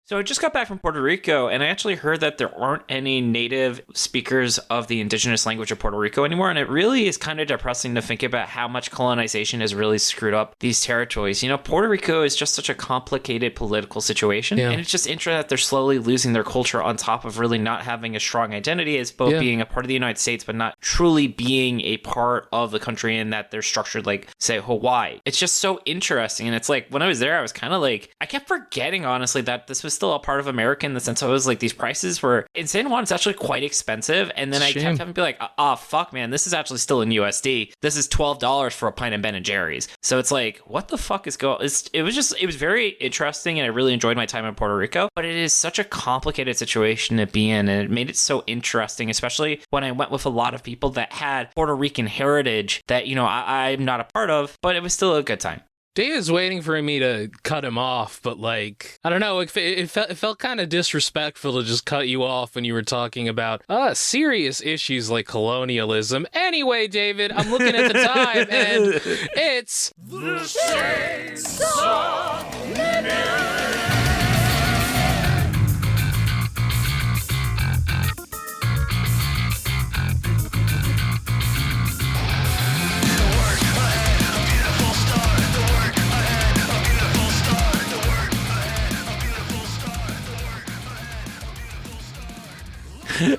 So I just got back from Puerto Rico, and I actually heard that there aren't any native speakers of the indigenous language of Puerto Rico anymore, and it really is kind of depressing to think about how much colonization has really screwed up these territories. You know, Puerto Rico is just such a complicated political situation, and it's just interesting that they're slowly losing their culture on top of really not having a strong identity as both being a part of the United States, but not truly being a part of the country, and that they're structured like, say, Hawaii. It's just so interesting, and it's like, when I was there, I was kind of like, I kept forgetting, honestly, that this was still a part of America, in the sense I was like, these prices were in San Juan, it's actually quite expensive. And then I kept having to be like, oh fuck, man, this is actually still in USD. This is $12 for a pint of Ben and Jerry's. So it's like, what the fuck is going? It was very interesting, and I really enjoyed my time in Puerto Rico. But it is such a complicated situation to be in, and it made it so interesting, especially when I went with a lot of people that had Puerto Rican heritage that, you know, I'm not a part of, but it was still a good time. Dave's waiting for me to cut him off, but like, I don't know, it felt kind of disrespectful to just cut you off when you were talking about serious issues like colonialism. Anyway, David, I'm looking at the time, and it's the Chainsaw Minute.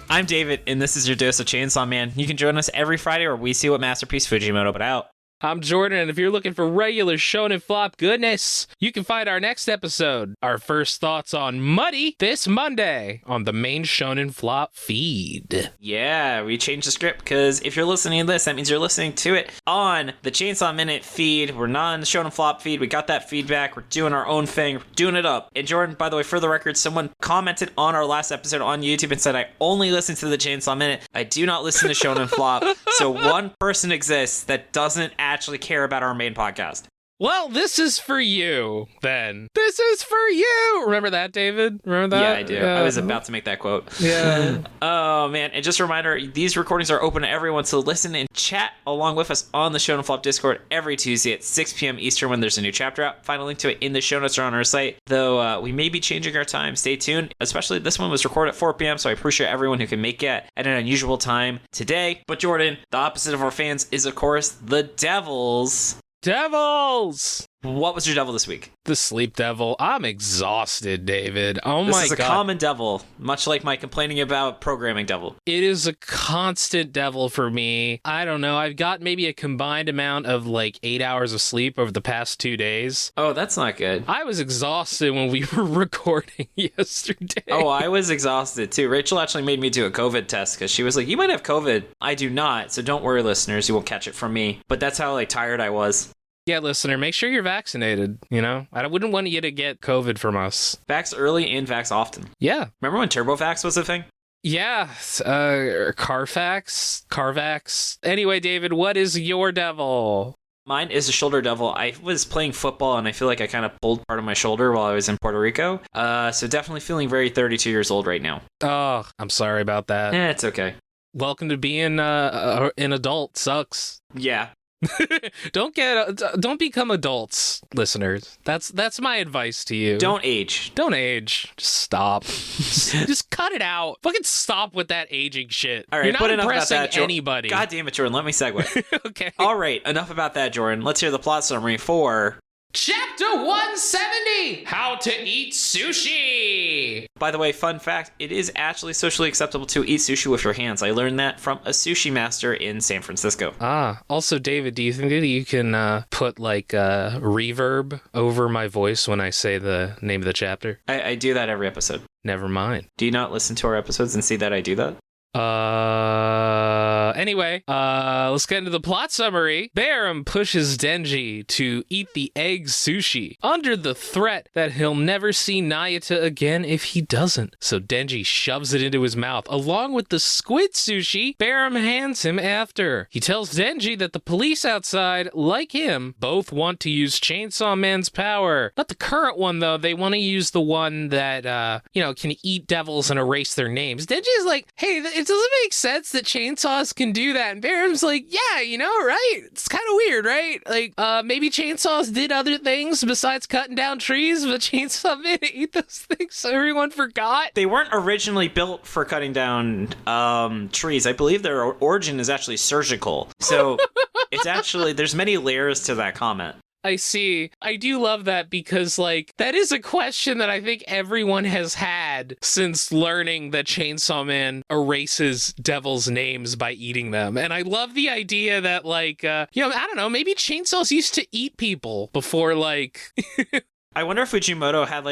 I'm David, and this is your dose of Chainsaw Man. You can join us every Friday where we see what masterpiece Fujimoto put out. I'm Jordan, and if you're looking for regular Shonen Flop goodness, you can find our next episode, our first thoughts on Muddy, this Monday on the main Shonen Flop feed. Yeah, we changed the script because if you're listening to this, that means you're listening to it on the Chainsaw Minute feed. We're not on the Shonen Flop feed. We got that feedback. We're doing our own thing. We're doing it up. And Jordan, by the way, for the record, someone commented on our last episode on YouTube and said, I only listen to the Chainsaw Minute. I do not listen to Shonen Flop. So one person exists that doesn't actually care about our main podcast. Well, this is for you, then. This is for you! Remember that, David? Remember that? Yeah, I do. I was about to make that quote. Yeah. Oh, man. And just a reminder, these recordings are open to everyone, so listen and chat along with us on the Shonen Flop Discord every Tuesday at 6 p.m. Eastern when there's a new chapter out. Find a link to it in the show notes or on our site, though we may be changing our time. Stay tuned. Especially this one was recorded at 4 p.m., so I appreciate everyone who can make it at an unusual time today. But Jordan, the opposite of our fans is, of course, the Devils. Devils! What was your devil this week? The sleep devil. I'm exhausted, David. Oh my god. This is a common devil, much like my complaining about programming devil. It is a constant devil for me. I don't know. I've got maybe a combined amount of like 8 hours of sleep over the past 2 days. Oh, that's not good. I was exhausted when we were recording yesterday. Oh, I was exhausted too. Rachel actually made me do a COVID test because she was like, you might have COVID. I do not. So don't worry, listeners. You won't catch it from me. But that's how like tired I was. Yeah, listener, make sure you're vaccinated, you know? I wouldn't want you to get COVID from us. Vax early and vax often. Yeah. Remember when TurboVax was a thing? Yeah, Carvax. Anyway, David, what is your devil? Mine is a shoulder devil. I was playing football, and I feel like I kind of pulled part of my shoulder while I was in Puerto Rico. So definitely feeling very 32 years old right now. Oh, I'm sorry about that. It's okay. Welcome to being an adult. Sucks. Yeah. Don't become adults, listeners. That's my advice to you. Don't age. Just stop. Just cut it out. Fucking stop with that aging shit. All right, you're not but enough impressing about that, anybody. God damn it, Jordan. Let me segue. Okay. All right, enough about that, Jordan. Let's hear the plot summary for Chapter 170, How to Eat Sushi. By the way, fun fact, it is actually socially acceptable to eat sushi with your hands. I learned that from a sushi master in San Francisco. Also, David, do you think that you can put like reverb over my voice when I say the name of the chapter? I do that every episode. Never mind. Do you not listen to our episodes and see that I do that? Anyway, let's get into the plot summary. Barum pushes Denji to eat the egg sushi under the threat that he'll never see Nayata again if he doesn't. So Denji shoves it into his mouth along with the squid sushi Barum hands him after. He tells Denji that the police outside, like him, both want to use Chainsaw Man's power. Not the current one, though. They want to use the one that, can eat devils and erase their names. Denji's like, hey, it doesn't make sense that chainsaws can can do that. And Barham's like, yeah, right? It's kind of weird, right? Like, maybe chainsaws did other things besides cutting down trees, but Chainsaw Man ate those things so everyone forgot. They weren't originally built for cutting down trees. I believe their origin is actually surgical. So it's actually, there's many layers to that comment. I see. I do love that because, like, that is a question that I think everyone has had since learning that Chainsaw Man erases devils' names by eating them. And I love the idea that, like, I don't know, maybe chainsaws used to eat people before, like... I wonder if Fujimoto had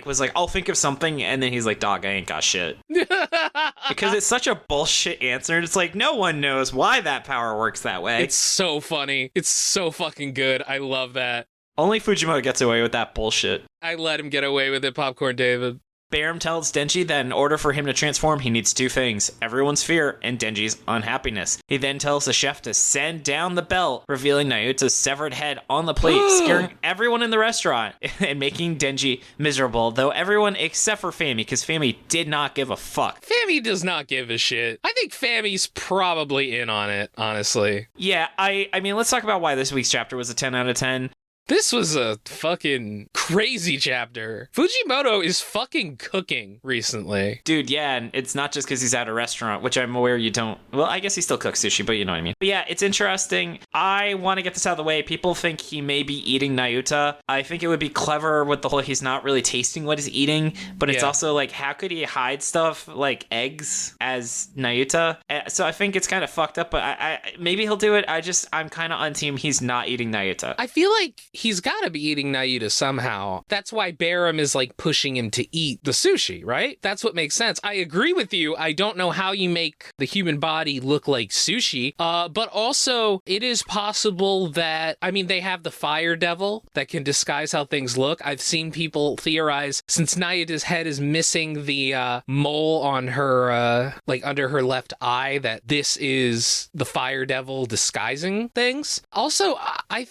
was like, I'll think of something, and then he's like, dog, I ain't got shit. Because it's such a bullshit answer, and it's like, no one knows why that power works that way. It's so funny. It's so fucking good. I love that. Only Fujimoto gets away with that bullshit. I let him get away with it, Popcorn David. Barham tells Denji that in order for him to transform, he needs two things: everyone's fear and Denji's unhappiness. He then tells the chef to send down the belt, revealing Nayuta's severed head on the plate, scaring everyone in the restaurant and making Denji miserable, though everyone except for Fami, because Fami did not give a fuck. Fami does not give a shit. I think Fami's probably in on it, honestly. Yeah, I mean, let's talk about why this week's chapter was a 10 out of 10. This was a fucking crazy chapter. Fujimoto is fucking cooking recently. Dude, yeah, and it's not just because he's at a restaurant, which I'm aware you don't... Well, I guess he still cooks sushi, but you know what I mean. But yeah, it's interesting. I want to get this out of the way. People think he may be eating Nayuta. I think it would be clever with the whole he's not really tasting what he's eating, but it's also like, how could he hide stuff like eggs as Nayuta? So I think it's kind of fucked up, but I maybe he'll do it. I'm kind of on team he's not eating Nayuta. I feel like he's got to be eating Nayuta somehow. That's why Barham is like pushing him to eat the sushi, right? That's what makes sense. I agree with you. I don't know how you make the human body look like sushi, but also it is possible that, I mean, they have the fire devil that can disguise how things look. I've seen people theorize, since Nayuta's head is missing the mole on her, like under her left eye, that this is the fire devil disguising things. Also, I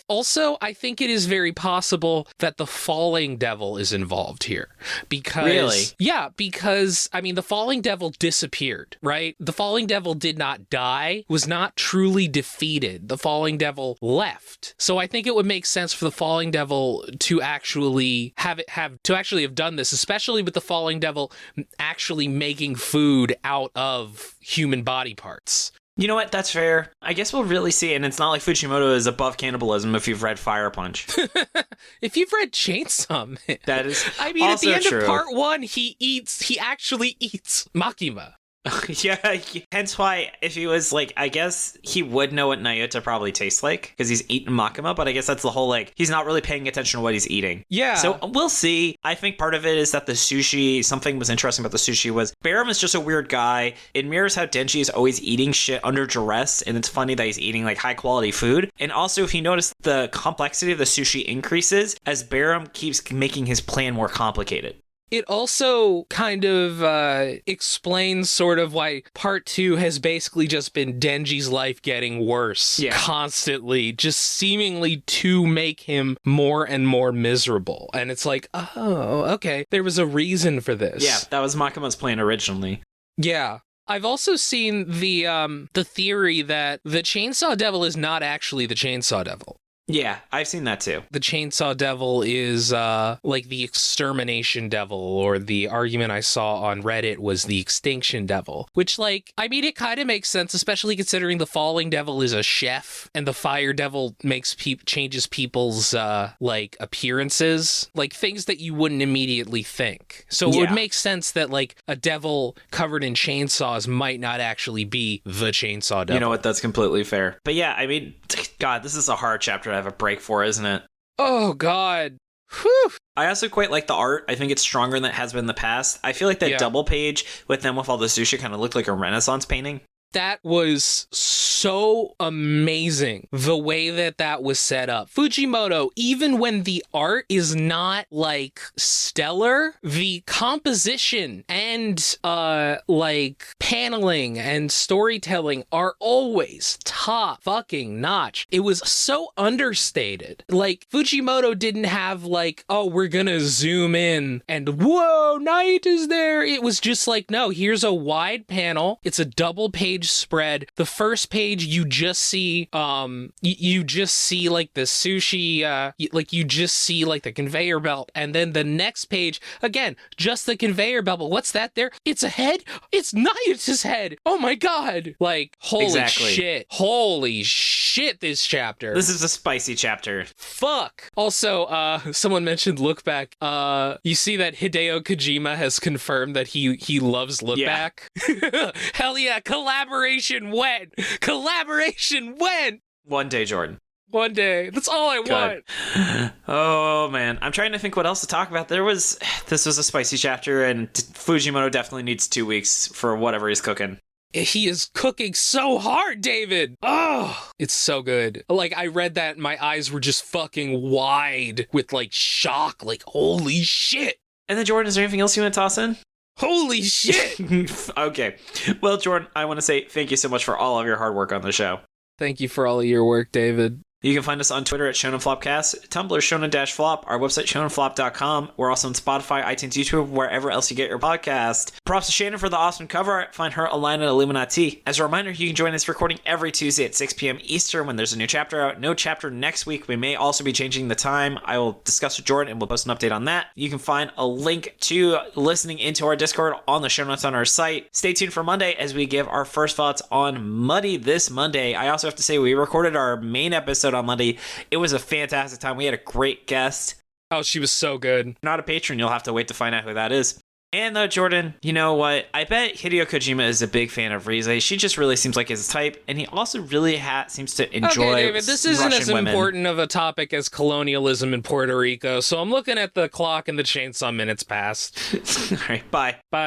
think it is very possible that the falling devil is involved here. Because, really? Yeah, because, I mean, the falling devil disappeared, right? The falling devil did not die, was not truly defeated. The falling devil left. So I think it would make sense for the falling devil to actually have done this, especially with the falling devil actually making food out of human body parts. You know what? That's fair. I guess we'll really see it. And it's not like Fujimoto is above cannibalism if you've read Fire Punch. If you've read Chainsaw Man. That is I mean, also at the end true. of part 1, he actually eats Makima. Yeah, hence why if he was like, I guess he would know what Nayuta probably tastes like because he's eaten Makima, but I guess that's the whole, like, he's not really paying attention to what he's eating. Yeah. So we'll see. I think part of it is that the sushi, something was interesting about the sushi was Barham is just a weird guy. It mirrors how Denji is always eating shit under duress, and it's funny that he's eating like high quality food. And also, if you notice, the complexity of the sushi increases as Barham keeps making his plan more complicated. It also kind of explains sort of why part 2 has basically just been Denji's life getting worse constantly, just seemingly to make him more and more miserable. And it's like, oh, okay, there was a reason for this. Yeah, that was Makima's plan originally. Yeah. I've also seen the theory that the Chainsaw Devil is not actually the Chainsaw Devil. Yeah, I've seen that too. The Chainsaw Devil is like the Extermination Devil, or the argument I saw on Reddit was the Extinction Devil, which, like, I mean, it kind of makes sense, especially considering the Falling Devil is a chef and the Fire Devil changes people's like appearances, like things that you wouldn't immediately think. So it would make sense that like a devil covered in chainsaws might not actually be the Chainsaw Devil. You know what? That's completely fair. But yeah, I mean, God, this is a hard chapter to have a break for, isn't it? Oh, God. Whew. I also quite like the art. I think it's stronger than it has been in the past. I feel like that double page with them with all the sushi kind of looked like a Renaissance painting. That was so amazing, the way that was set up. Fujimoto, even when the art is not, like, stellar, the composition and, like, paneling and storytelling are always top fucking notch. It was so understated. Like, Fujimoto didn't have, like, oh, we're gonna zoom in and, whoa, Night is there. It was just like, no, here's a wide panel. It's a double page page spread. The first page, you just see, you just see like the sushi, like you just see like the conveyor belt. And then the next page, again, just the conveyor belt. But what's that there? It's a head? It's Nayata's head. Oh my God. Like, holy shit. Holy shit, this chapter. This is a spicy chapter. Fuck. Also, someone mentioned Look Back. You see that Hideo Kojima has confirmed that he loves Look Back. Hell yeah, collaboration when? Collaboration when? One day, Jordan. One day. That's all I want. Oh, man. I'm trying to think what else to talk about. This was a spicy chapter, and Fujimoto definitely needs 2 weeks for whatever he's cooking. He is cooking so hard, David. Oh, it's so good. Like, I read that and my eyes were just fucking wide with, like, shock. Like, holy shit. And then, Jordan, is there anything else you want to toss in? Holy shit. Okay. Well, Jordan, I want to say thank you so much for all of your hard work on the show. Thank you for all of your work, David. You can find us on Twitter at Shonen Flopcast, Tumblr Shonen-Flop, our website shonenflop.com. We're also on Spotify, iTunes, YouTube, wherever else you get your podcast. Props to Shannon for the awesome cover art. Find her online at illuminyatea. As a reminder, you can join us recording every Tuesday at 6 p.m. Eastern when there's a new chapter out. No chapter next week. We may also be changing the time. I will discuss with Jordan and we'll post an update on that. You can find a link to listening into our Discord on the show notes on our site. Stay tuned for Monday as we give our first thoughts on Muddy this Monday. I also have to say we recorded our main episode on Monday. It was a fantastic time. We had a great guest. Oh, she was so good. Not a patron. You'll have to wait to find out who that is. And Jordan, you know what? I bet Hideo Kojima is a big fan of Rize. She just really seems like his type, and he also really seems to enjoy Okay, David, this isn't Russian as women. important of a topic as colonialism in Puerto Rico, so I'm looking at the clock and the chainsaw minutes passed. All right, bye. Bye.